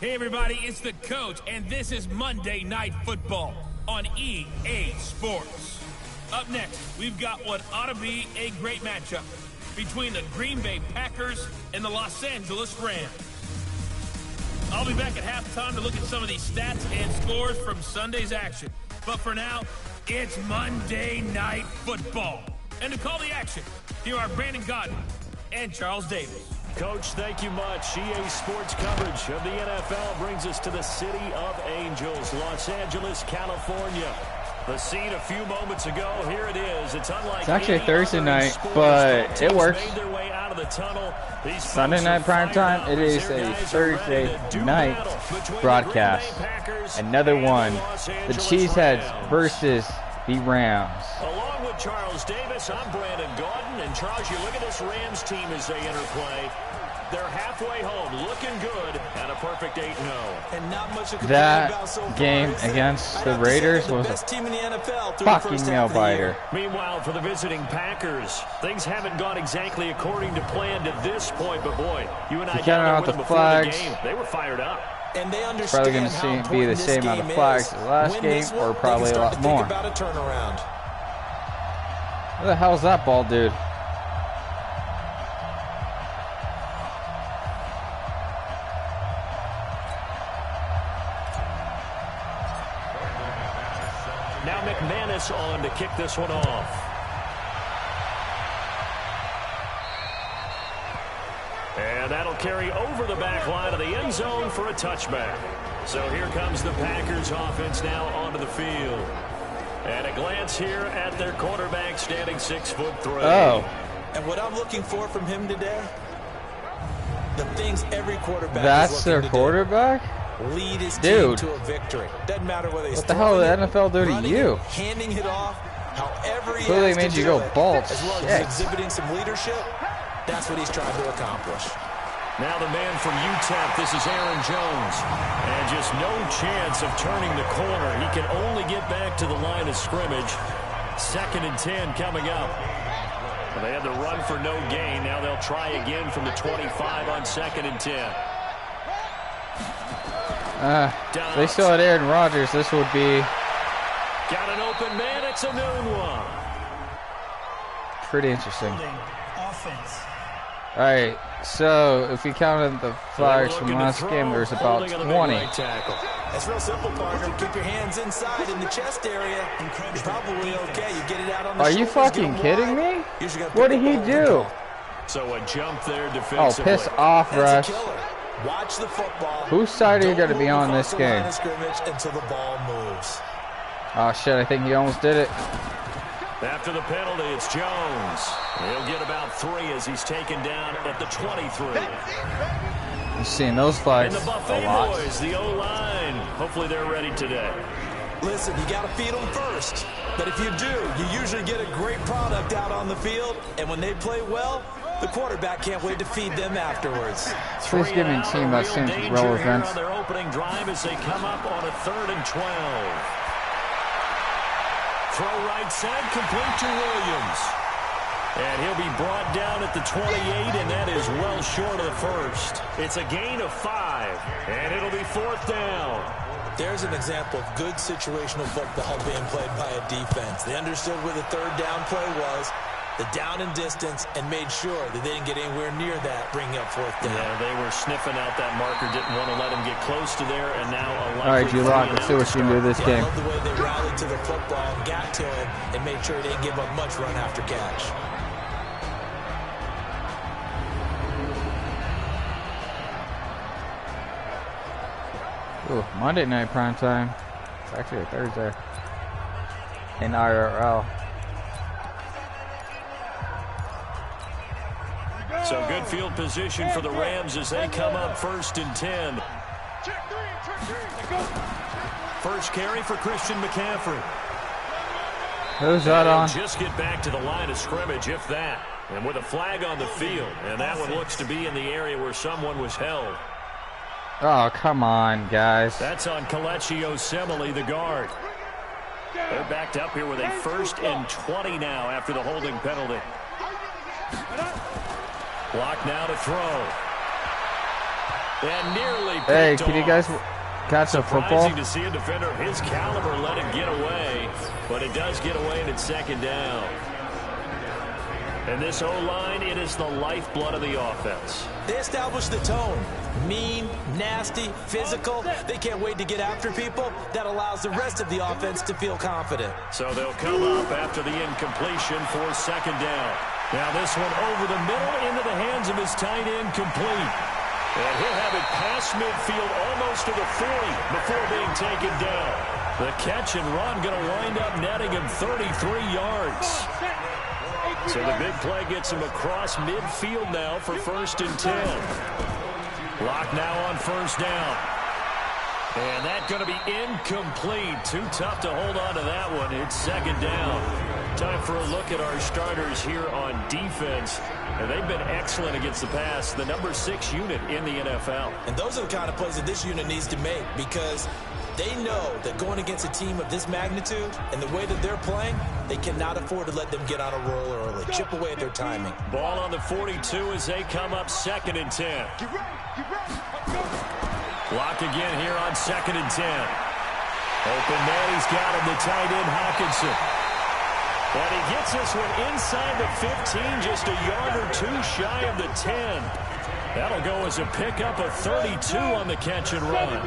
Hey everybody, it's the coach, and this is Monday Night Football on EA Sports. Up next, we've got what ought to be a great matchup between the Green Bay Packers and the Los Angeles Rams. I'll be back at halftime to look at some of these stats and scores from Sunday's action. But for now, it's Monday Night Football. And to call the action, here are Brandon Godden and Charles Davis. Coach, thank you much. EA Sports coverage of the NFL brings us to the City of Angels, Los Angeles, California. The scene a few moments ago, here it is. It's unlike it's actually a Thursday night, but it works. Sunday night prime time, it is a Thursday night broadcast. Another one, the Cheeseheads versus the Rams. Along with Charles Davis, I'm Brandon Godden. And Charles, you look at this Rams team as they enter play. They're halfway home, looking good, and a perfect 8-0. And not much that so game against the Raiders was a fucking nail-biter. Meanwhile, for the visiting Packers, things haven't gone exactly according to plan to this point. But boy, you and I got the flags. They were fired up. And they probably going to be the same amount of flags as the last game, or probably a lot more. Where the hell is that ball, dude? Now McManus on to kick this one off. And that'll carry over the back line of the end zone for a touchback. So here comes the Packers offense now onto the field. And a glance here at their quarterback standing 6'3". Oh. And what I'm looking for from him today, the things every quarterback That's their quarterback? Lead his team to a victory. Doesn't matter whether he's what the hell did the NFL do to you? Handing it off, however he clearly made you go balls. As well as exhibiting some leadership, that's what he's trying to accomplish. Now the man from UTEP, this is Aaron Jones. And just no chance of turning the corner. He can only get back to the line of scrimmage. 2nd and 10 coming up. Well, they had the run for no gain. Now they'll try again from the 25 on 2nd and 10. They still had Aaron Rodgers. This would be... Got an open man. It's a noon one. Pretty interesting. All right, so if we counted the flags from last game, there's about 20. That's real simple, partner. Keep your hands inside in the chest area. You're probably okay. You get it out on the Are you fucking kidding me? What did he do? So a jump there defensively. Oh, piss off, Rush. Watch the football. Whose side are you going to be on this game? Until the ball moves. Oh, shit, I think he almost did it. After the penalty, it's Jones. He'll get about 3 as he's taken down at the 23. You've seen those flags a lot. Boys, the O-line. Hopefully they're ready today. Listen, you got to feed them first. But if you do, you usually get a great product out on the field. And when they play well, the quarterback can't wait to feed them afterwards. Please give me a team that seems relevant. On their opening drive as they come up on a 3rd and 12. Throw right side, complete to Williams. And he'll be brought down at the 28, and that is well short of the first. It's a gain of 5, and it'll be 4th down. There's an example of good situational football being played by a defense. They understood where the 3rd down play was, the down and distance, and made sure that they didn't get anywhere near that, bringing up 4th down. Yeah, they were sniffing out that marker, didn't want to let him get close to there, and now all right, G-Lock, let's see what you can do this game. I love the way they rallied to the football, got to him, and made sure he didn't give up much run after catch. Ooh, Monday night prime time. It's actually a Thursday. In IRL. So good field position for the Rams as they come up 1st and 10. First carry for Christian McCaffrey. Who's that on? Just get back to the line of scrimmage, if that. And with a flag on the field. And that one looks to be in the area where someone was held. Oh, come on, guys. That's on Kelechi Osemele, the guard. They're backed up here with a 1st and 20 now after the holding penalty. Block now to throw. And nearly picked Hey, can you guys catch a football? Surprising to see a defender of his caliber let it get away, but it does get away and it's second down. And this O-line, it is the lifeblood of the offense. They establish the tone. Mean, nasty, physical. They can't wait to get after people. That allows the rest of the offense to feel confident. So they'll come up after the incompletion for second down. Now this one over the middle into the hands of his tight end, complete. And he'll have it past midfield almost to the 40 before being taken down. The catch and run going to wind up netting him 33 yards. So the big play gets him across midfield now for 1st and 10. Lock now on 1st down. And that's going to be incomplete. Too tough to hold on to that one. It's second down. Time for a look at our starters here on defense. And they've been excellent against the pass. The number 6 unit in the NFL. And those are the kind of plays that this unit needs to make, because they know that going against a team of this magnitude and the way that they're playing, they cannot afford to let them get on a roll early. Chip away at their timing. Ball on the 42 as they come up 2nd and 10. Lock again here on 2nd and 10. Open man, he's got him, the tight end Hawkinson. And he gets this one inside the 15, just a yard or two shy of the 10. That'll go as a pickup of 32 on the catch and run.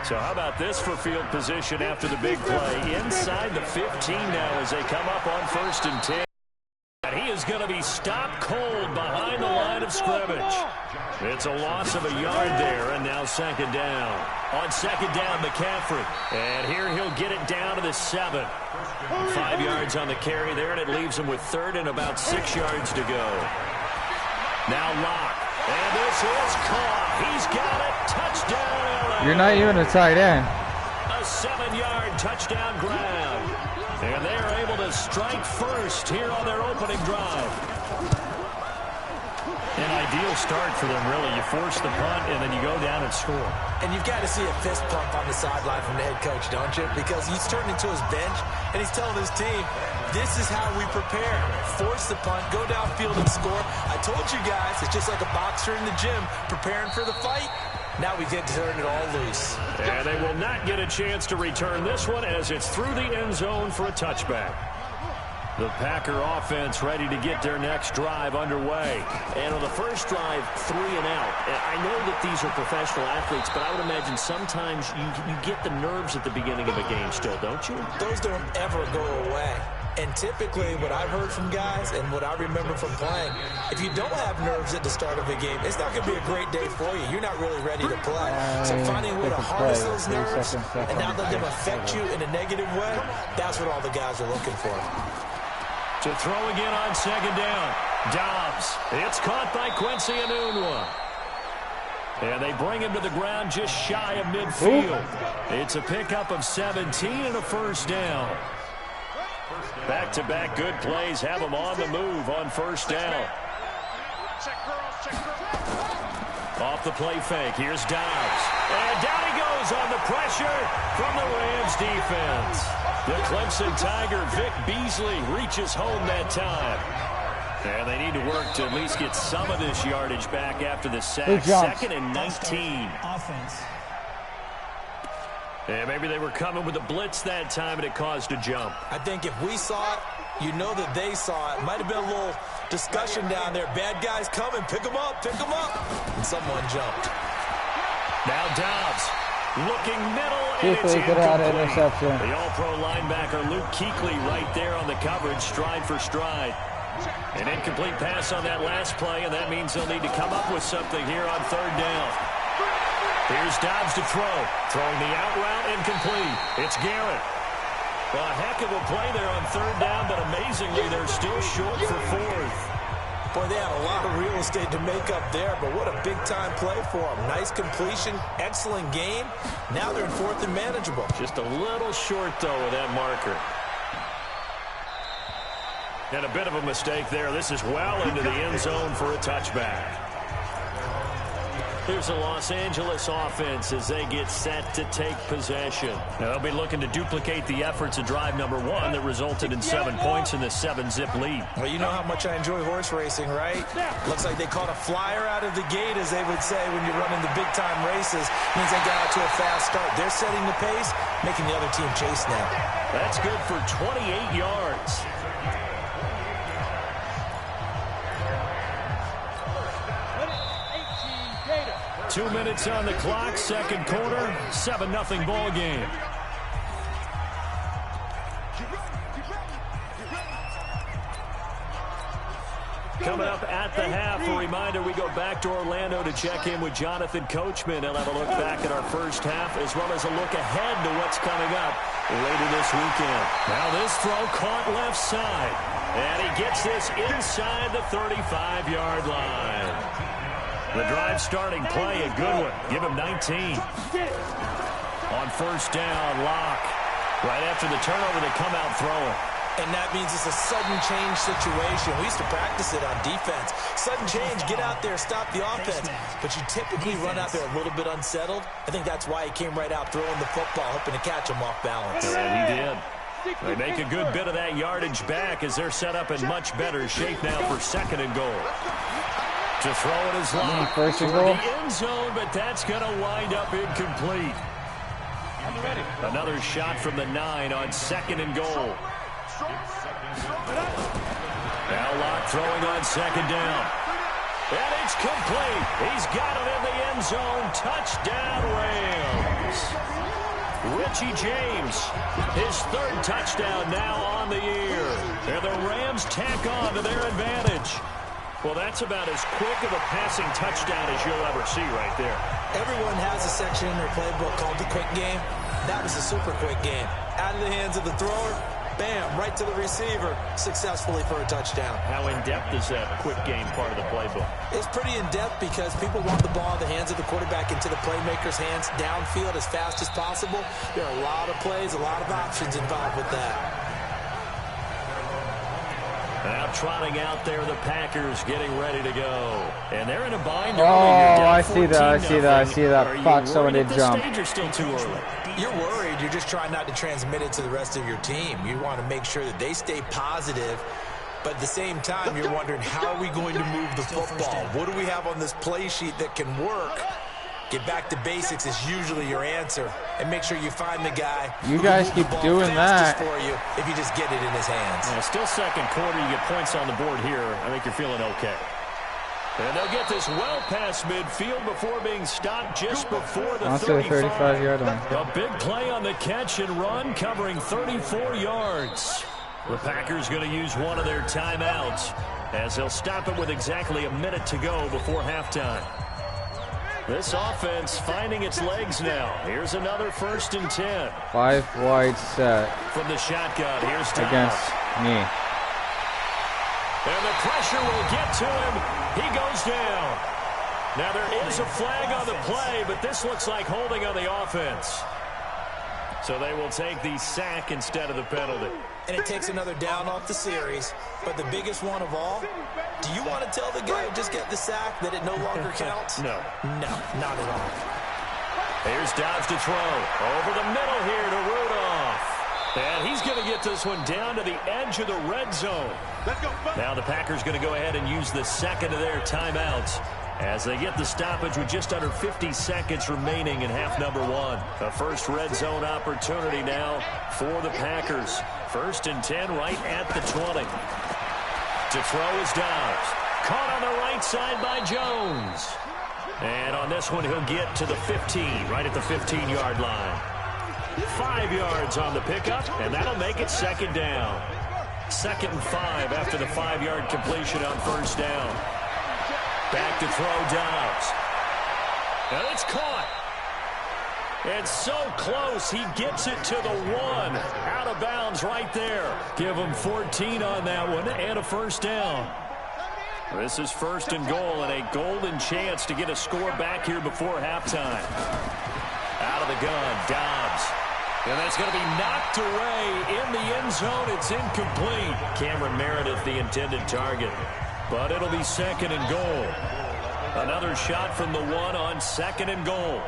So how about this for field position after the big play? Inside the 15 now as they come up on 1st and 10. And he is going to be stopped cold behind the line of scrimmage. It's a loss of a yard there, and now second down. On second down, McCaffrey. And here he'll get it down to the 7. 5 yards on the carry there, and it leaves him with 3rd and about 6 yards to go. Now Locke. And this is caught. He's got it. Touchdown, LA. You're not even a tight end. A 7-yard touchdown grab. And they are able to strike first here on their opening drive. An ideal start for them, really. You force the punt, and then you go down and score. And you've got to see a fist pump on the sideline from the head coach, don't you? Because he's turned into his bench, and he's telling his team, this is how we prepare. Force the punt, go downfield and score. I told you guys, it's just like a boxer in the gym preparing for the fight. Now we get to turn it all loose. And they will not get a chance to return this one as it's through the end zone for a touchback. The Packer offense ready to get their next drive underway. And on the first drive, 3 and out. I know that these are professional athletes, but I would imagine sometimes you get the nerves at the beginning of a game still, don't you? Those don't ever go away. And typically, what I've heard from guys and what I remember from playing, if you don't have nerves at the start of a game, it's not going to be a great day for you. You're not really ready to play. So finding a way to harness those nerves and not let them affect you in a negative way, that's what all the guys are looking for. To throw again on second down. Dobbs. It's caught by Quincy Enunwa. And they bring him to the ground just shy of midfield. It's a pickup of 17 and a first down. Back-to-back good plays have them on the move on first down. Off the play fake. Here's Dobbs. And down he goes on the pressure from the Rams defense. The Clemson Tiger, Vic Beasley, reaches home that time. And they need to work to at least get some of this yardage back after the sack. 2nd and 19. Offense. And maybe they were coming with a blitz that time and it caused a jump. I think if we saw it, you know that they saw it. Might have been a little discussion down there. Bad guys coming. Pick them up. Pick them up. And someone jumped. Now Dobbs. Looking middle, and it's interception. The all-pro linebacker Luke Kuechly right there on the coverage, stride for stride. An incomplete pass on that last play, and that means they'll need to come up with something here on third down. Here's Dobbs to throw. Throwing the out route, incomplete. It's Garrett. Well, a heck of a play there on third down, but amazingly, they're still short for fourth. Boy, they had a lot of real estate to make up there, but what a big-time play for them. Nice completion, excellent game. Now they're in fourth and manageable. Just a little short, though, with that marker. And a bit of a mistake there. This is well into the end zone for a touchback. There's a Los Angeles offense as they get set to take possession. They'll be looking to duplicate the efforts of drive number 1 that resulted in 7 points in the 7-zip lead. Well, you know how much I enjoy horse racing, right? Looks like they caught a flyer out of the gate, as they would say when you're running the big-time races. Means they got out to a fast start. They're setting the pace, making the other team chase now. That's good for 28 yards. Two minutes on the clock, second quarter, 7-0 ball game. Coming up at the half, a reminder, we go back to Orlando to check in with Jonathan Coachman. He'll have a look back at our first half as well as a look ahead to what's coming up later this weekend. Now this throw caught left side, and he gets this inside the 35-yard line. The drive starting play, a good one. Give him 19. On first down, Locke. Right after the turnover, they come out throwing. And that means it's a sudden change situation. We used to practice it on defense. Sudden change, get out there, stop the offense. But you typically run out there a little bit unsettled. I think that's why he came right out throwing the football, hoping to catch him off balance. And he did. They make a good bit of that yardage back as they're set up in much better shape now for second and goal. To throw it is Locke first and toward goal. the end zone, but that's going to wind up incomplete. Another shot from the 9 on second and goal. Now Locke throwing on second down. And it's complete. He's got it in the end zone. Touchdown, Rams. Richie James, his third touchdown now on the year. And the Rams tack on to their advantage. Well, that's about as quick of a passing touchdown as you'll ever see right there. Everyone has a section in their playbook called the quick game. That was a super quick game. Out of the hands of the thrower, bam, right to the receiver, successfully for a touchdown. How in-depth is that quick game part of the playbook? It's pretty in-depth because people want the ball in the hands of the quarterback into the playmaker's hands downfield as fast as possible. There are a lot of plays, a lot of options involved with that. Now trotting out there, the Packers getting ready to go. And they're in a bind. Oh, I see that. Fuck, someone did jump. You're still too early. You're worried. You're just trying not to transmit it to the rest of your team. You want to make sure that they stay positive. But at the same time, you're wondering, how are we going to move the football? What do we have on this play sheet that can work? Get back to basics is usually your answer. And make sure you find the guy. You guys keep doing that. For you if you just get it in his hands. Yeah, still second quarter. You get points on the board here. I think you're feeling okay. And they'll get this well past midfield before being stopped just before the 35-yard line. A big play on the catch and run, covering 34 yards. The Packers going to use one of their timeouts as they'll stop it with exactly a minute to go before halftime. This offense finding its legs now. Here's another 1st and 10. 5 wide set. From the shotgun, here's Dobbs. Against me. And the pressure will get to him. He goes down. Now there is a flag on the play, but this looks like holding on the offense. So they will take the sack instead of the penalty. And it takes another down off the series. But the biggest one of all, do you want to tell the guy who just got the sack that it no longer counts? No. No, not at all. Here's Dobbs to throw. Over the middle here to Rudolph. And he's going to get this one down to the edge of the red zone. Now the Packers going to go ahead and use the second of their timeouts as they get the stoppage with just under 50 seconds remaining in half number 1. A first red zone opportunity now for the Packers. 1st and 10 right at the 20. To throw is Dobbs. Caught on the right side by Jones. And on this one, he'll get to the 15, right at the 15-yard line. 5 yards on the pickup, and that'll make it second down. 2nd and 5 after the 5-yard completion on first down. Back to throw Dobbs. And it's caught. And so close, he gets it to the 1. Out of bounds right there. Give him 14 on that one and a 1st down. This is 1st and goal and a golden chance to get a score back here before halftime. Out of the gun, Dobbs. And that's going to be knocked away in the end zone. It's incomplete. Cameron Meredith, the intended target. But it'll be 2nd and goal. Another shot from the 1 on 2nd and goal.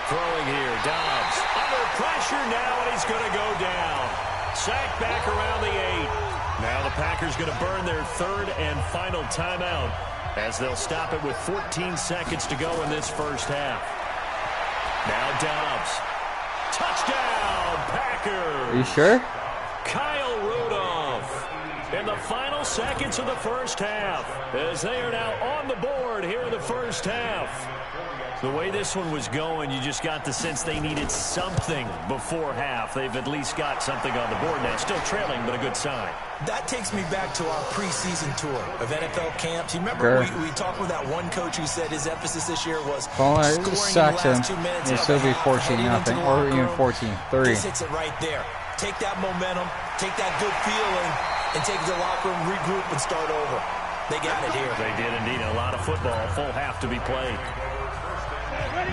Throwing here, Dobbs. Under pressure now, and he's going to go down. Sacked back around the 8. Now the Packers going to burn their 3rd and final timeout as they'll stop it with 14 seconds to go in this first half. Now Dobbs. Touchdown, Packers. Are you sure? Kyle Rudolph in the final seconds of the first half as they are now on the board here in the first half. The way this one was going, you just got the sense they needed something before half. They've at least got something on the board now. Still trailing, but a good sign. That takes me back to our preseason tour of NFL camps. You remember we talked with that one coach who said his emphasis this year was scoring in the last 2 minutes. It'll still be 14-0 or even 14-3. This hits it right there. Take that momentum, take that good feeling, and take the locker room, regroup, and start over. They got it here. They did indeed. A lot of football, full half to be played.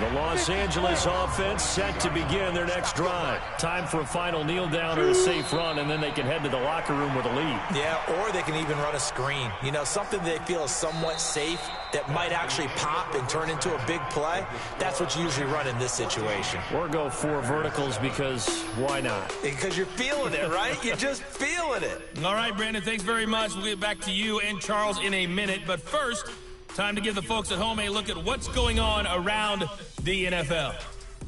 The Los Angeles offense set to begin their next drive. Time for a final kneel down or a safe run, and then they can head to the locker room with a lead. Yeah, or they can even run a screen. You know, something they feel is somewhat safe that might actually pop and turn into a big play. That's what you usually run in this situation. Or go 4 verticals because why not? Because you're feeling it, right? You're just feeling it. All right, Brandon, thanks very much. We'll get back to you and Charles in a minute. But first, time to give the folks at home a look at what's going on around the NFL.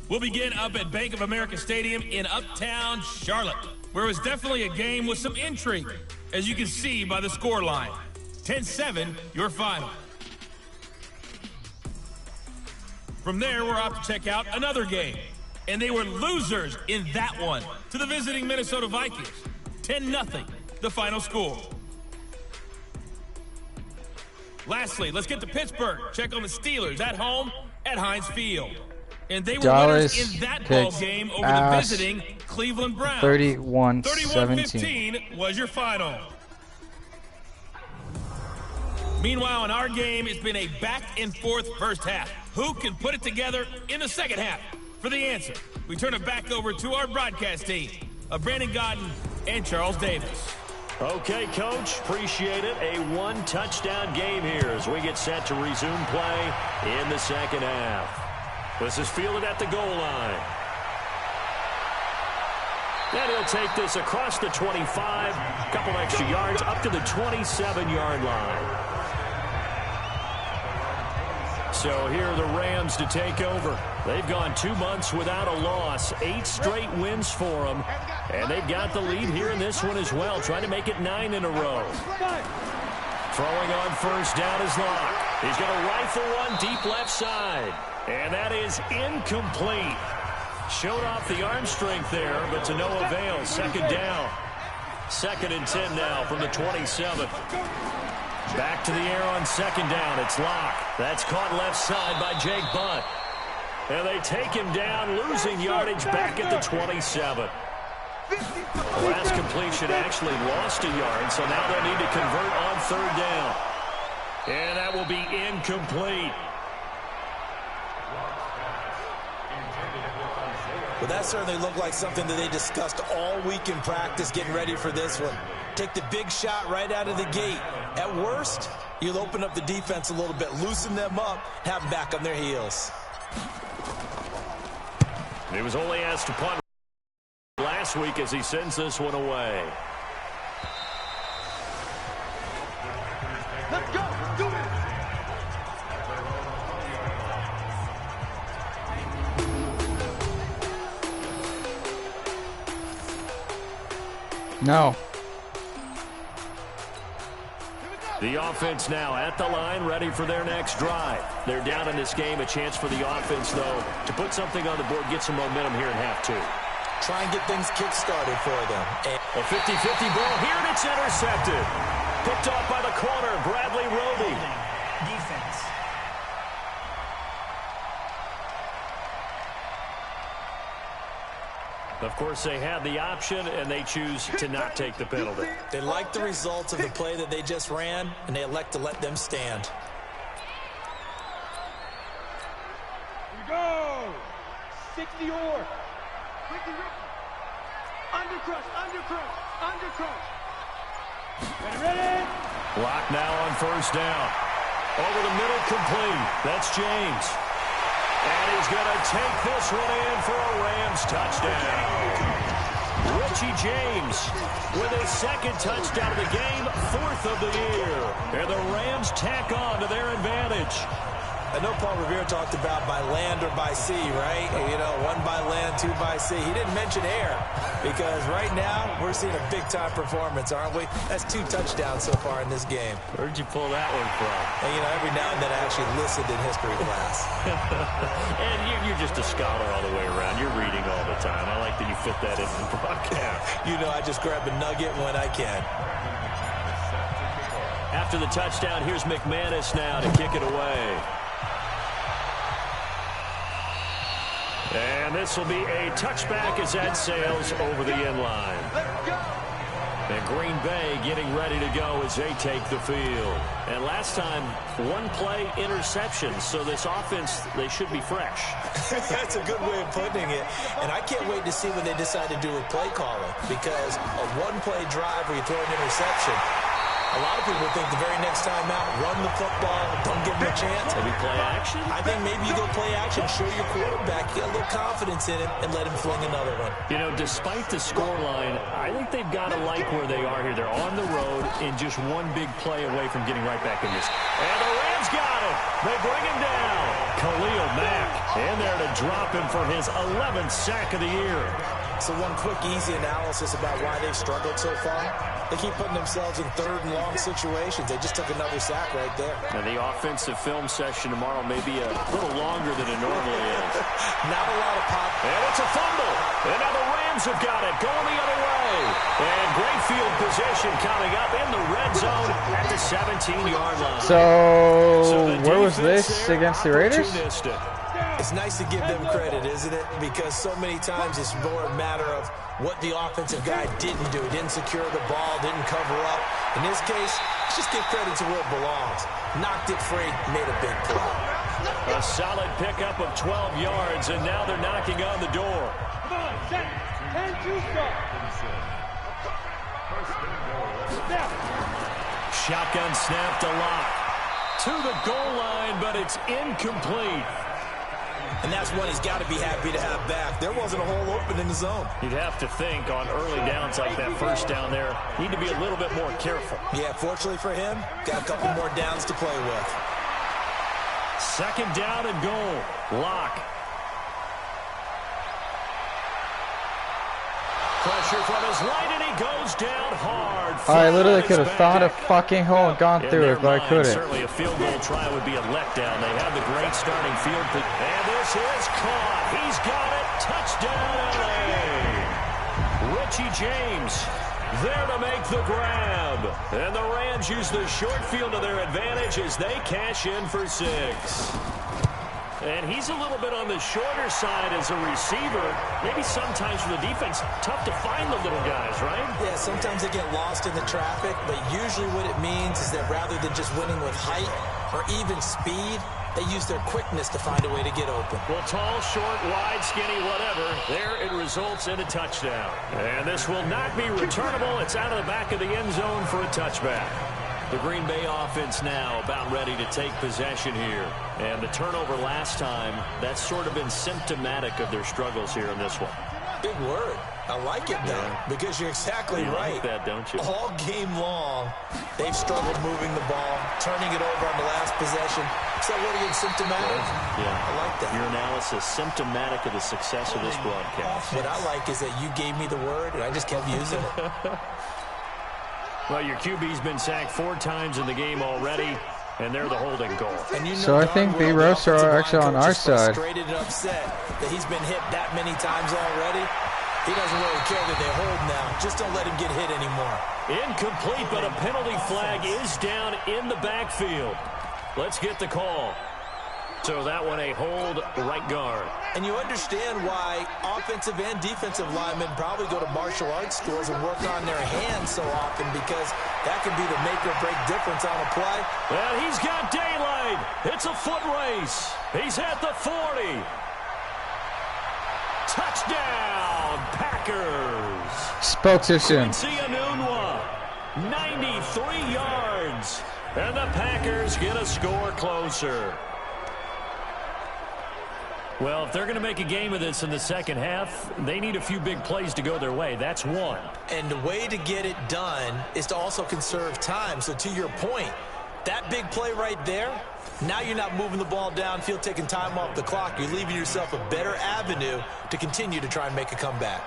We'll begin up at Bank of America Stadium in Uptown Charlotte, where it was definitely a game with some intrigue, as you can see by the score line. 10-7, your final. From there, we're off to check out another game, and they were losers in that one to the visiting Minnesota Vikings. 10-0, the final score. Lastly, let's get to Pittsburgh. Check on the Steelers at home at Heinz Field. And they were winners in that ball game over the visiting Cleveland Browns. 31-17. 31-15 was your final. Meanwhile, in our game, it's been a back-and-forth first half. Who can put it together in the second half? For the answer, we turn it back over to our broadcast team of Brandon Godden and Charles Davis. Okay, Coach, appreciate it. A 1-touchdown game here as we get set to resume play in the second half. This is fielded at the goal line. And he'll take this across the 25, a couple extra yards, up to the 27-yard line. So here are the Rams to take over. They've gone 2 months without a loss, 8 straight wins for them. And they've got the lead here in this one as well, trying to make it 9 in a row. Throwing on first down is Locke. He's going to rifle one deep left side. And that is incomplete. Showed off the arm strength there, but to no avail. Second down. 2nd and 10 now from the 27. Back to the air on second down. It's Locke. That's caught left side by Jake Butt. And they take him down, losing yardage back at the 27. The last completion actually lost a yard, so now they'll need to convert on third down. And that will be incomplete. Well, that certainly looked like something that they discussed all week in practice getting ready for this one. Take the big shot right out of the gate. At worst, you'll open up the defense a little bit, loosen them up, have them back on their heels. He was only asked to punt last week as he sends this one away. Let's go. Do it. No. The offense now at the line, ready for their next drive. They're down in this game. A chance for the offense, though, to put something on the board, get some momentum here in half 2. Try and get things kick-started for them. A 50-50 ball here, and it's intercepted. Picked off by the corner, Bradley Roby. Defense. Of course, they had the option, and they choose to not take the penalty. They like the results of the play that they just ran, and they elect to let them stand. Here we go. 60 or. Undercrush, undercrush, undercrush. Ready, ready. Block now on first down. Over the middle, complete. That's James. And he's going to take this one in for a Rams touchdown. Richie James with his second touchdown of the game, 4th of the year. And the Rams tack on to their advantage. I know Paul Revere talked about by land or by sea, right? You know, 1 by land, 2 by sea. He didn't mention air because right now we're seeing a big-time performance, aren't we? That's 2 touchdowns so far in this game. Where'd you pull that one from? And, you know, every now and then I actually listened in history class. And you're just a scholar all the way around. You're reading all the time. I like that you fit that into the broadcast. You know, I just grab a nugget when I can. After the touchdown, here's McManus now to kick it away. And this will be a touchback as that sails over the end line. And Green Bay getting ready to go as they take the field. And last time, 1 play interception. So this offense, they should be fresh. That's a good way of putting it. And I can't wait to see what they decide to do with play calling. Because a 1-play drive where you throw an interception, a lot of people think the very next time out, run the football, don't give him a chance. Maybe play action? I think maybe you go play action, show your quarterback, get a little confidence in him, and let him fling another one. You know, despite the scoreline, I think they've got to like where they are here. They're on the road and just 1 big play away from getting right back in this. And the Rams got it. They bring him down. Khalil Mack in there to drop him for his 11th sack of the year. So one quick, easy analysis about why they've struggled so far. They keep putting themselves in 3rd and long situations. They just took another sack right there. And the offensive film session tomorrow may be a little longer than it normally is. Not a lot of pop. And it's a fumble. And now the Rams have got it going the other way. And great field position coming up in the red zone at the 17-yard line. So where was this against the Raiders? It's nice to give them credit, isn't it? Because so many times it's more a matter of what the offensive guy didn't do. Didn't secure the ball, didn't cover up. In this case, let's just give credit to where it belongs. Knocked it free, made a big play. A solid pickup of 12 yards, and now they're knocking on the door. Come on, set. 10, 2, stop. Shotgun snap to Lock. To the goal line, but it's incomplete. And that's one he's got to be happy to have back. There wasn't a hole open in the zone. You'd have to think on early downs like that first down there, need to be a little bit more careful. Yeah, fortunately for him, got a couple more downs to play with. 2nd down and goal. Lock. Pressure from his right, and he goes down hard. I literally could have found a fucking hole and gone through it, but I couldn't. Certainly a field goal try would be a letdown. They have the great starting field. And this is caught. He's got it. Touchdown, L.A. Richie James there to make the grab. And the Rams use the short field to their advantage as they cash in for 6. And he's a little bit on the shorter side as a receiver. Maybe sometimes for the defense, tough to find the little guys, right? Yeah, sometimes they get lost in the traffic, but usually what it means is that rather than just winning with height or even speed, they use their quickness to find a way to get open. Well, tall, short, wide, skinny, whatever. There it results in a touchdown. And this will not be returnable. It's out of the back of the end zone for a touchback. The Green Bay offense now about ready to take possession here. And the turnover last time, that's sort of been symptomatic of their struggles here in this one. Big word. I like it, though, because you're exactly right. You like that, don't you? All game long, they've struggled moving the ball, turning it over on the last possession. So what are you, symptomatic? Yeah. I like that. Your analysis, symptomatic of the success of this broadcast. What I like is that you gave me the word, and I just kept using it. Well, your QB's been sacked 4 times in the game already, and they're the holding goal. And you know So I think the roasts are actually on our side. Frustrated and upset that he's been hit that many times already. He doesn't really care that they hold now. Just don't let him get hit anymore. Incomplete, but a penalty flag is down in the backfield. Let's get the call. So that one a hold right guard. And you understand why offensive and defensive linemen probably go to martial arts schools and work on their hands so often, because that can be the make or break difference on a play. Well, he's got daylight. It's a foot race. He's at the 40. Touchdown, Packers. Spoke too soon. Quincy Enunwa 93 yards. And the Packers get a score closer. Well, if they're going to make a game of this in the second half, they need a few big plays to go their way. That's one. And the way to get it done is to also conserve time. So to your point, that big play right there, now you're not moving the ball downfield, taking time off the clock. You're leaving yourself a better avenue to continue to try and make a comeback.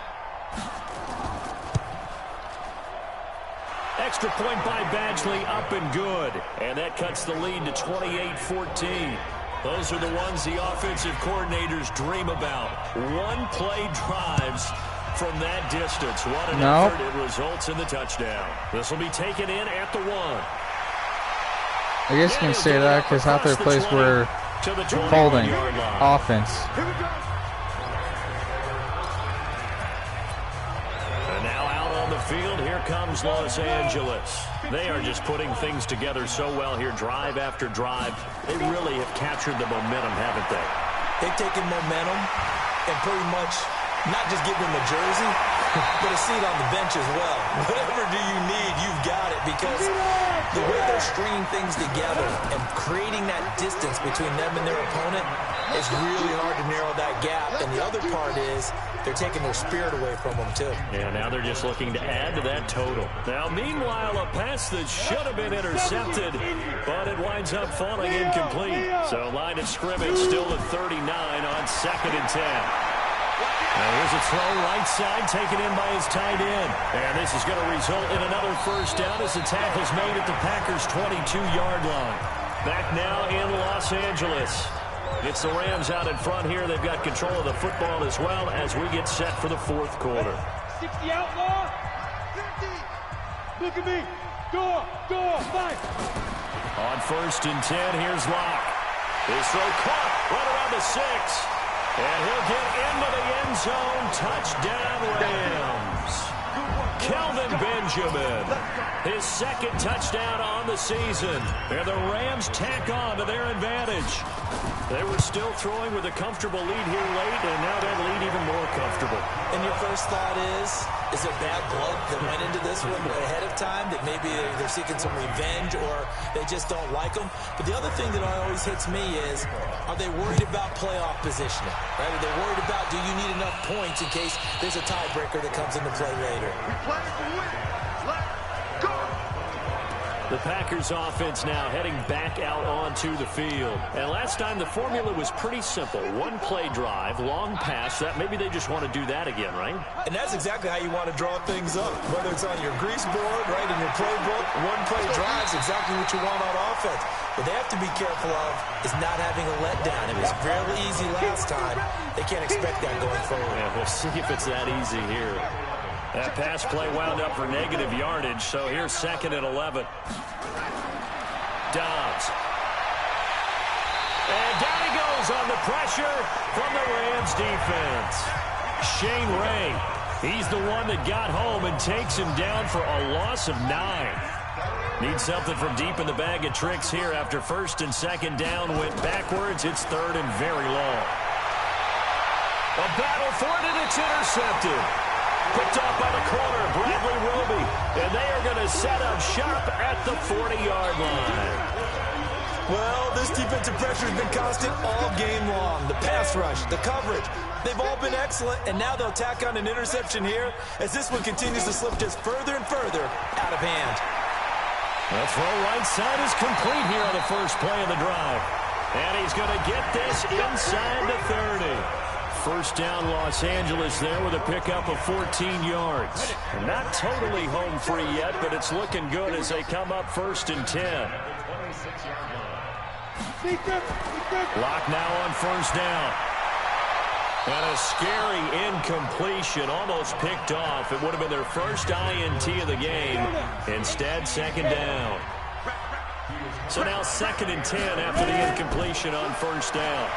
Extra point by Badgley, up and good. And that cuts the lead to 28-14. Those are the ones the offensive coordinators dream about. One-play drives from that distance. What an effort. It results in the touchdown. This will be taken in at the 1. I guess you can say that because half their plays were holding offense. And now out on the field, here comes Los Angeles. They are just putting things together so well here, drive after drive. They really have captured the momentum, haven't they? They've taken momentum and pretty much not just given them a jersey, but a seat on the bench as well. Whatever do you need, you've got it, because the way they're stringing things together and creating that distance between them and their opponent is really hard to narrow that gap. And the other part is they're taking their spirit away from them, too. Yeah, now they're just looking to add to that total. Now, meanwhile, a pass that should have been intercepted, but it winds up falling incomplete. So line of scrimmage still at 39 on 2nd and 10. Now here's a throw right side taken in by his tight end. And this is going to result in another first down as the tackle's made at the Packers' 22-yard line. Back now in Los Angeles. It's the Rams out in front here. They've got control of the football as well as we get set for the 4th quarter. 60 outlaw. 50. Look at me. Door, fight. On 1st and 10, here's Locke. His throw caught right around the 6. And he'll get into the end zone. Touchdown, Rams. Kelvin Benjamin, his 2nd touchdown on the season. And the Rams tack on to their advantage. They were still throwing with a comfortable lead here late, and now that lead even more comfortable. And your first thought is there bad blood that went into this one ahead of time, that maybe they're seeking some revenge or they just don't like them? But the other thing that always hits me is, are they worried about playoff positioning? Right? Are they worried about, do you need enough points in case there's a tiebreaker that comes into play later? The Packers offense now heading back out onto the field. And last time the formula was pretty simple. One-play drive, long pass. That maybe they just want to do that again, right? And that's exactly how you want to draw things up. Whether it's on your grease board, right, in your playbook, one-play drive is exactly what you want on offense. What they have to be careful of is not having a letdown. It was fairly easy last time. They can't expect that going forward. Yeah, we'll see if it's that easy here. That pass play wound up for negative yardage, so here's 2nd and 11. Dobbs. And down he goes on the pressure from the Rams defense. Shane Ray, he's the one that got home and takes him down for a loss of 9. Needs something from deep in the bag of tricks here after 1st and 2nd down went backwards. It's 3rd and very long. A battle for it, and it's intercepted. Picked off by the corner, Bradley Roby. And they are going to set up shop at the 40-yard line. Well, this defensive pressure has been constant all game long. The pass rush, the coverage, they've all been excellent. And now they'll tack on an interception here as this one continues to slip just further and further out of hand. The throw right side is complete here on the first play of the drive. And he's going to get this inside the 30. First down, Los Angeles there with a pickup of 14 yards. Not totally home free yet, but it's looking good as they come up 1st and 10. Lock now on 1st down. And a scary incompletion, almost picked off. It would have been their first INT of the game. Instead, 2nd down. So now 2nd and 10 after the incompletion on 1st down.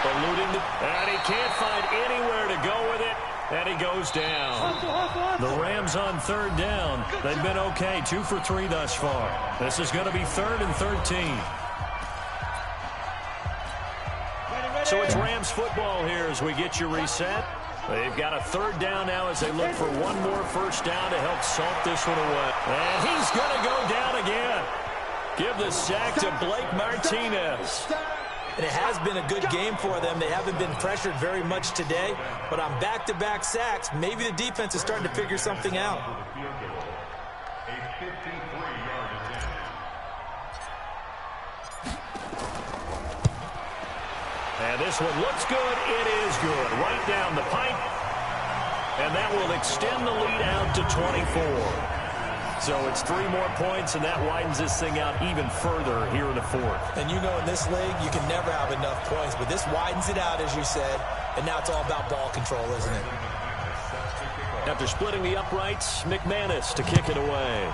Eluding, and he can't find anywhere to go with it, and he goes down. The Rams on 3rd down. They've been okay, 2 for 3 thus far. This is going to be 3rd and 13. So it's Rams football here as we get you reset. They've got a third down now as they look for one more first down to help salt this one away. And he's going to go down again. Give the sack to Blake Martinez. And it has been a good game for them. They haven't been pressured very much today. But on back-to-back sacks, maybe the defense is starting to figure something out. And this one looks good. It is good. Right down the pipe. And that will extend the lead out to 24. So it's 3 more points, and that widens this thing out even further here in the fourth. And you know in this league, you can never have enough points. But this widens it out, as you said. And now it's all about ball control, isn't it? After splitting the uprights, McManus to kick it away.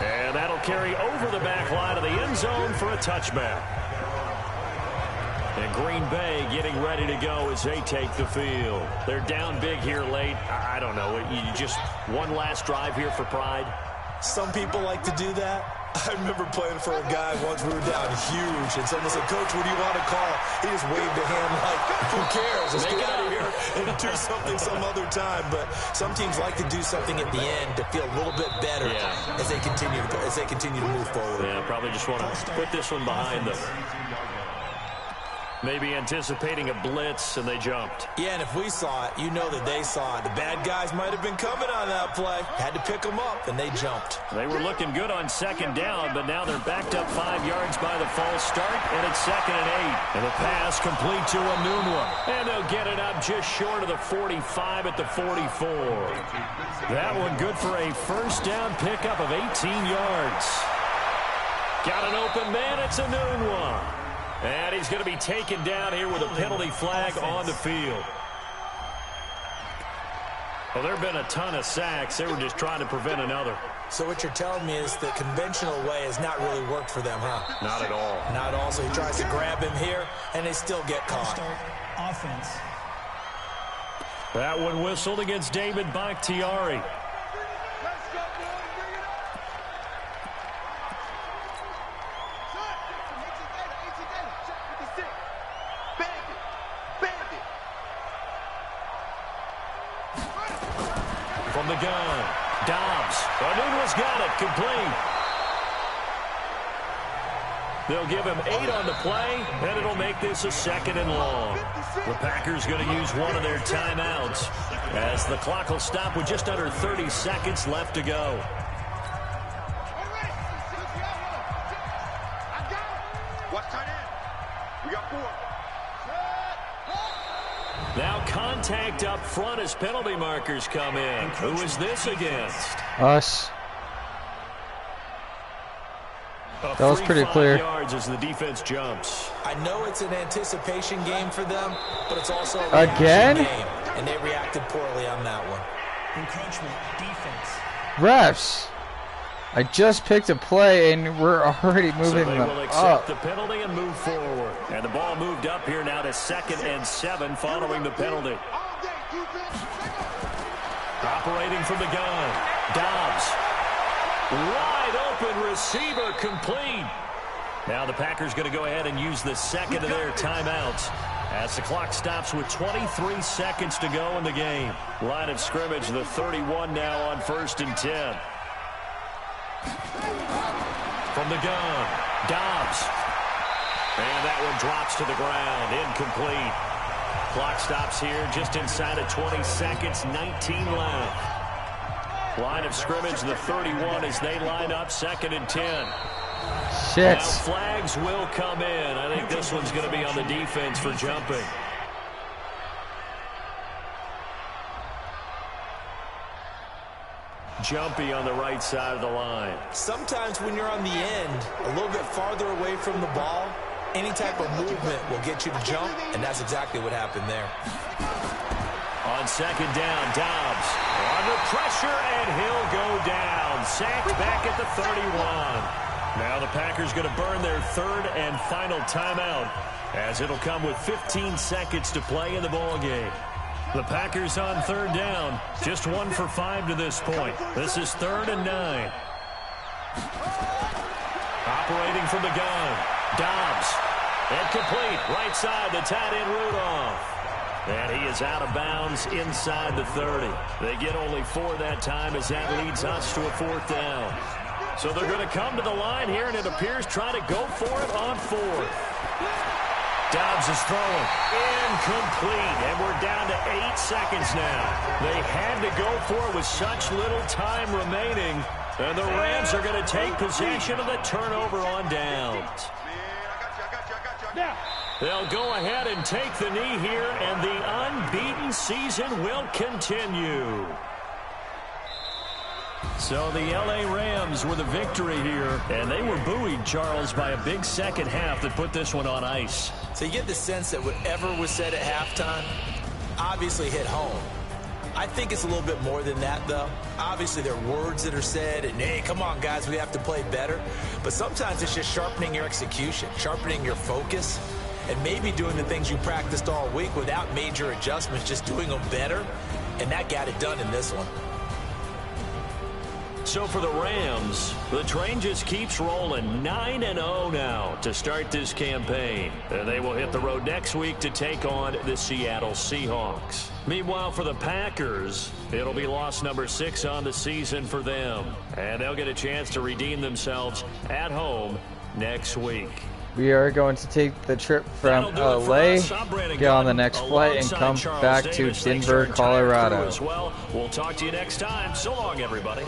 And that'll carry over the back line of the end zone for a touchback. And Green Bay getting ready to go as they take the field. They're down big here late. I don't know. You just one last drive here for pride? Some people like to do that. I remember playing for a guy once we were down huge, and someone said, "Coach, what do you want to call?" He just waved a hand like, who cares? Let's get out of here and do something some other time. But some teams like to do something at the end to feel a little bit better as they continue to move forward. Yeah, probably just want to put this one behind them. Maybe anticipating a blitz, and they jumped. Yeah, and if we saw it, you know that they saw it. The bad guys might have been coming on that play. Had to pick them up, and they jumped. They were looking good on second down, but now they're backed up 5 yards by the false start, and it's 2nd and 8. And the pass complete to Enunwa. And they'll get it up just short of the 45 at the 44. That one good for a first down pickup of 18 yards. Got an open man, it's Enunwa. And he's going to be taken down here with a penalty flag on the field. Well, there have been a ton of sacks. They were just trying to prevent another. So what you're telling me is the conventional way has not really worked for them, huh? Not at all. Not at all. So he tries to grab him here, and they still get caught. Offense. That one whistled against David Bakhtiari. From the gun, Dobbs. Enunwa's got it, complete. They'll give him 8 on the play, and it'll make this a 2nd and long. The Packers going to use one of their timeouts as the clock will stop with just under 30 seconds left to go. Watch tight end. We got 4. Now contact up front as penalty markers come in. Who is this against? Us. That was pretty clear. Yards as the defense jumps. I know it's an anticipation game for them, but it's also a again game, and they reacted poorly on that one. Encroachment defense. Refs. I just picked a play, and we're already moving so they them will accept up. the penalty and move forward. And the ball moved up here now to 2nd and 7 following the penalty. Operating from the gun, Dobbs. Wide open receiver complete. Now the Packers going to go ahead and use the 2nd of their timeouts as the clock stops with 23 seconds to go in the game. Line of scrimmage, the 31 now on 1st and 10. From the gun, Dobbs. And that one drops to the ground, incomplete. Clock stops here just inside of 20 seconds, 19 left. Line of scrimmage, the 31 as they line up 2nd and 10. Shit. Now flags will come in. I think this one's going to be on the defense for jumping. Jumpy on the right side of the line. Sometimes when you're on the end, a little bit farther away from the ball, any type of movement will get you to jump, and that's exactly what happened there. On 2nd down, Dobbs under pressure, and he'll go down. Sacked back at the 31. Now the Packers going to burn their 3rd and final timeout as it'll come with 15 seconds to play in the ballgame. The Packers on 3rd down, just 1 for 5 to this point. This is 3rd and 9. Operating from the gun, Dobbs. And complete. Right side, the tight end Rudolph. And he is out of bounds inside the 30. They get only 4 that time as that leads us to a 4th down. So they're going to come to the line here, and it appears try to go for it on 4th. Dobbs is throwing. Incomplete. And we're down to 8 seconds now. They had to go for it with such little time remaining. And the Rams are going to take possession of the turnover on downs. They'll go ahead and take the knee here, and the unbeaten season will continue. So the L.A. Rams with a victory here, and they were buoyed, Charles, by a big second half that put this one on ice. So you get the sense that whatever was said at halftime obviously hit home. I think it's a little bit more than that, though. Obviously, there are words that are said, and, hey, come on, guys, we have to play better. But sometimes it's just sharpening your execution, sharpening your focus, and maybe doing the things you practiced all week without major adjustments, just doing them better, and that got it done in this one. So for the Rams, the train just keeps rolling 9-0 now to start this campaign. And they will hit the road next week to take on the Seattle Seahawks. Meanwhile, for the Packers, it'll be loss number 6 on the season for them. And they'll get a chance to redeem themselves at home next week. We are going to take the trip from LA, get on the next flight, and come back to Denver, Colorado. We'll talk to you next time. So long, everybody.